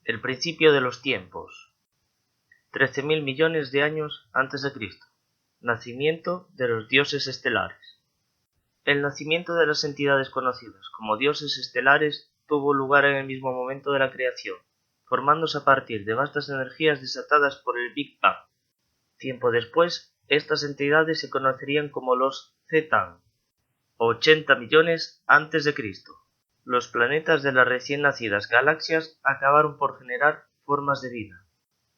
El principio de los tiempos. 13.000 millones de años antes de Cristo. Nacimiento de los dioses estelares. El nacimiento de las entidades conocidas como dioses estelares tuvo lugar en el mismo momento de la creación, formándose a partir de vastas energías desatadas por el Big Bang. Tiempo después, estas entidades se conocerían como los Zetán, 80 millones antes de Cristo. Los planetas de las recién nacidas galaxias acabaron por generar formas de vida.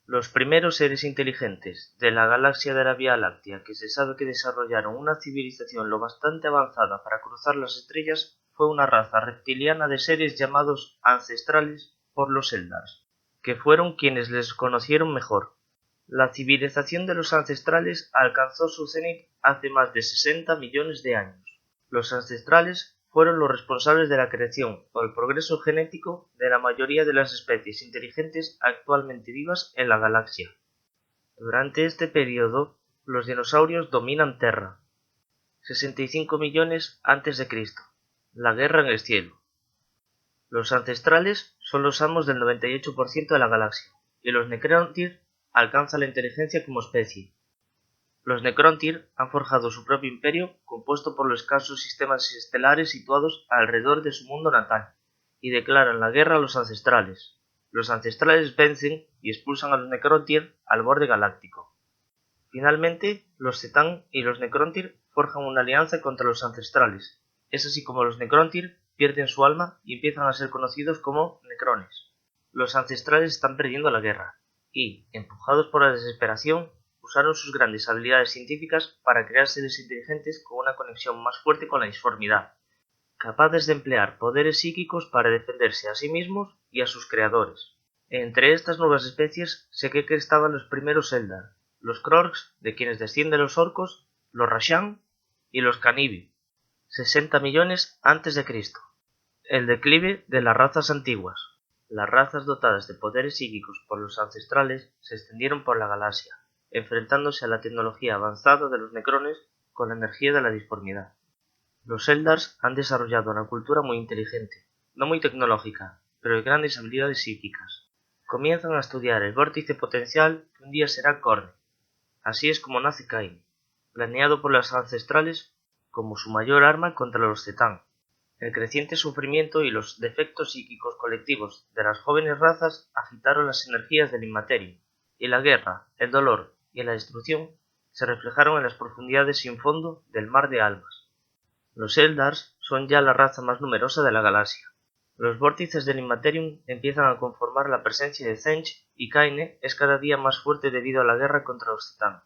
Los primeros seres inteligentes de la galaxia de la Vía Láctea que se sabe que desarrollaron una civilización lo bastante avanzada para cruzar las estrellas fue una raza reptiliana de seres llamados ancestrales por los Eldars, que fueron quienes les conocieron mejor. La civilización de los ancestrales alcanzó su cenit hace más de 60 millones de años. Los ancestrales fueron los responsables de la creación o el progreso genético de la mayoría de las especies inteligentes actualmente vivas en la galaxia. Durante este periodo, los dinosaurios dominan Terra. 65 millones antes de Cristo. La guerra en el cielo. Los ancestrales son los amos del 98% de la galaxia, y los Necrontyr alcanzan la inteligencia como especie. Los Necrontyr han forjado su propio imperio compuesto por los escasos sistemas estelares situados alrededor de su mundo natal, y declaran la guerra a los ancestrales. Los ancestrales vencen y expulsan a los Necrontyr al borde galáctico. Finalmente, los Zetán y los Necrontyr forjan una alianza contra los ancestrales. Es así como los Necrontyr pierden su alma y empiezan a ser conocidos como Necrones. Los ancestrales están perdiendo la guerra, y, empujados por la desesperación, usaron sus grandes habilidades científicas para crear seres inteligentes con una conexión más fuerte con la disformidad, capaces de emplear poderes psíquicos para defenderse a sí mismos y a sus creadores. Entre estas nuevas especies se cree que estaban los primeros Eldar, los Krogs, de quienes descienden los orcos, los Rashan y los Canibi, 60 millones antes de Cristo. El declive de las razas antiguas. Las razas dotadas de poderes psíquicos por los ancestrales se extendieron por la galaxia, enfrentándose a la tecnología avanzada de los Necrones con la energía de la disformidad. Los Eldars han desarrollado una cultura muy inteligente, no muy tecnológica, pero de grandes habilidades psíquicas. Comienzan a estudiar el vórtice potencial que un día será Khorne. Así es como nace Cain, planeado por los ancestrales como su mayor arma contra los Zetán. El creciente sufrimiento y los defectos psíquicos colectivos de las jóvenes razas agitaron las energías del Inmaterium, y la guerra, el dolor y la destrucción se reflejaron en las profundidades sin fondo del mar de almas. Los Eldars son ya la raza más numerosa de la galaxia. Los vórtices del Inmaterium empiezan a conformar la presencia de Tzench y Kaine es cada día más fuerte debido a la guerra contra los Zetán.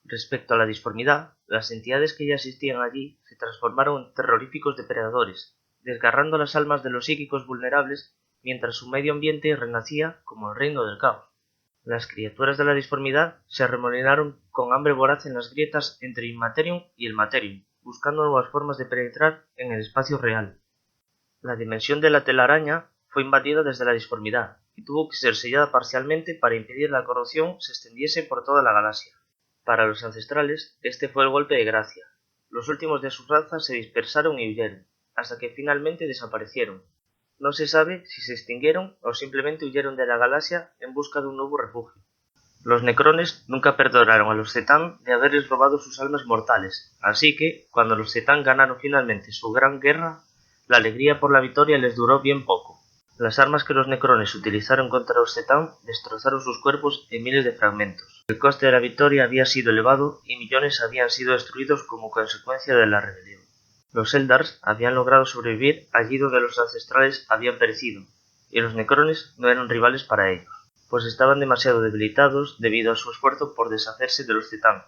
Respecto a la disformidad, las entidades que ya existían allí se transformaron en terroríficos depredadores, desgarrando las almas de los psíquicos vulnerables mientras su medio ambiente renacía como el reino del caos. Las criaturas de la disformidad se arremolinaron con hambre voraz en las grietas entre el Inmaterium y el Materium, buscando nuevas formas de penetrar en el espacio real. La dimensión de la telaraña fue invadida desde la disformidad y tuvo que ser sellada parcialmente para impedir que la corrosión se extendiese por toda la galaxia. Para los ancestrales, este fue el golpe de gracia. Los últimos de sus razas se dispersaron y huyeron, hasta que finalmente desaparecieron. No se sabe si se extinguieron o simplemente huyeron de la galaxia en busca de un nuevo refugio. Los Necrones nunca perdonaron a los Zetán de haberles robado sus almas mortales, así que, cuando los Zetán ganaron finalmente su gran guerra, la alegría por la victoria les duró bien poco. Las armas que los Necrones utilizaron contra los Zetán destrozaron sus cuerpos en miles de fragmentos. El coste de la victoria había sido elevado y millones habían sido destruidos como consecuencia de la rebelión. Los Eldars habían logrado sobrevivir allí donde los ancestrales habían perecido, y los Necrones no eran rivales para ellos, pues estaban demasiado debilitados debido a su esfuerzo por deshacerse de los Zetán.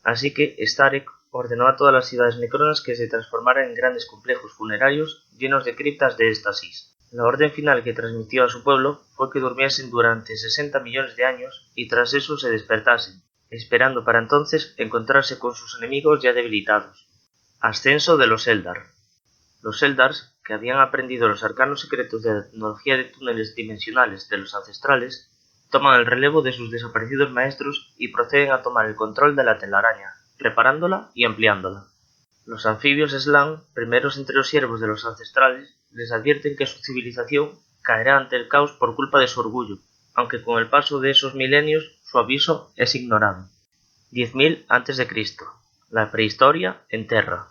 Así que Starek ordenó a todas las ciudades necronas que se transformaran en grandes complejos funerarios llenos de criptas de éxtasis. La orden final que transmitió a su pueblo fue que durmiesen durante 60 millones de años y tras eso se despertasen, esperando para entonces encontrarse con sus enemigos ya debilitados. Ascenso de los Eldar. Los Eldars, que habían aprendido los arcanos secretos de la tecnología de túneles dimensionales de los ancestrales, toman el relevo de sus desaparecidos maestros y proceden a tomar el control de la telaraña, reparándola y ampliándola. Los anfibios Slan, primeros entre los siervos de los ancestrales, les advierten que su civilización caerá ante el caos por culpa de su orgullo, aunque con el paso de esos milenios su aviso es ignorado. 10.000 a.C. La prehistoria en Terra.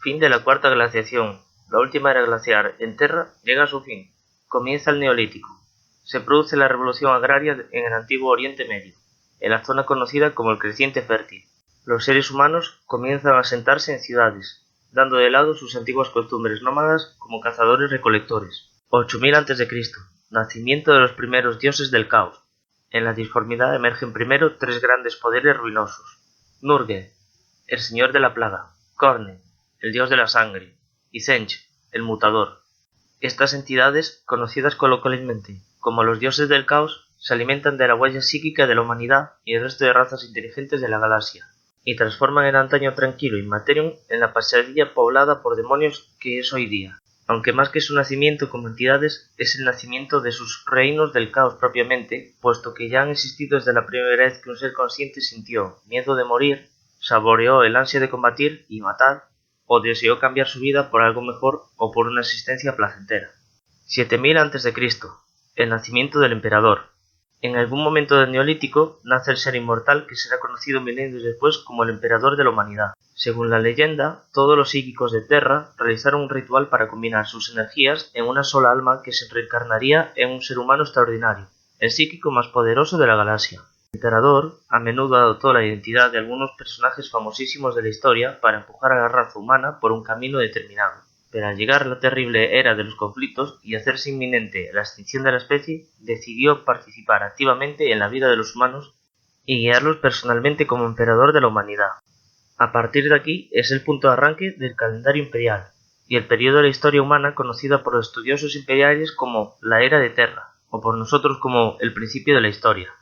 Fin de la cuarta glaciación. La última era glaciar en Terra llega a su fin. Comienza el Neolítico. Se produce la revolución agraria en el antiguo Oriente Medio, en la zona conocida como el Creciente Fértil. Los seres humanos comienzan a asentarse en ciudades, dando de lado sus antiguas costumbres nómadas como cazadores-recolectores. 8.000 a.C. Nacimiento de los primeros dioses del caos. En la disformidad emergen primero tres grandes poderes ruinosos. Nurgle, el señor de la plaga. Korne, el dios de la sangre. Y Tzench, el mutador. Estas entidades, conocidas coloquialmente como los dioses del caos, se alimentan de la huella psíquica de la humanidad y el resto de razas inteligentes de la galaxia, y transforman el antaño tranquilo Immaterium en la pesadilla poblada por demonios que es hoy día. Aunque más que su nacimiento como entidades, es el nacimiento de sus reinos del caos propiamente, puesto que ya han existido desde la primera vez que un ser consciente sintió miedo de morir, saboreó el ansia de combatir y matar, o deseó cambiar su vida por algo mejor o por una existencia placentera. 7.000 a.C. El nacimiento del emperador. En algún momento del Neolítico nace el ser inmortal que será conocido milenios después como el emperador de la humanidad. Según la leyenda, todos los psíquicos de Terra realizaron un ritual para combinar sus energías en una sola alma que se reencarnaría en un ser humano extraordinario, el psíquico más poderoso de la galaxia. El emperador a menudo adoptó la identidad de algunos personajes famosísimos de la historia para empujar a la raza humana por un camino determinado. Pero al llegar la terrible era de los conflictos y hacerse inminente la extinción de la especie, decidió participar activamente en la vida de los humanos y guiarlos personalmente como emperador de la humanidad. A partir de aquí es el punto de arranque del calendario imperial y el periodo de la historia humana conocida por los estudiosos imperiales como la Era de Terra, o por nosotros como el principio de la historia.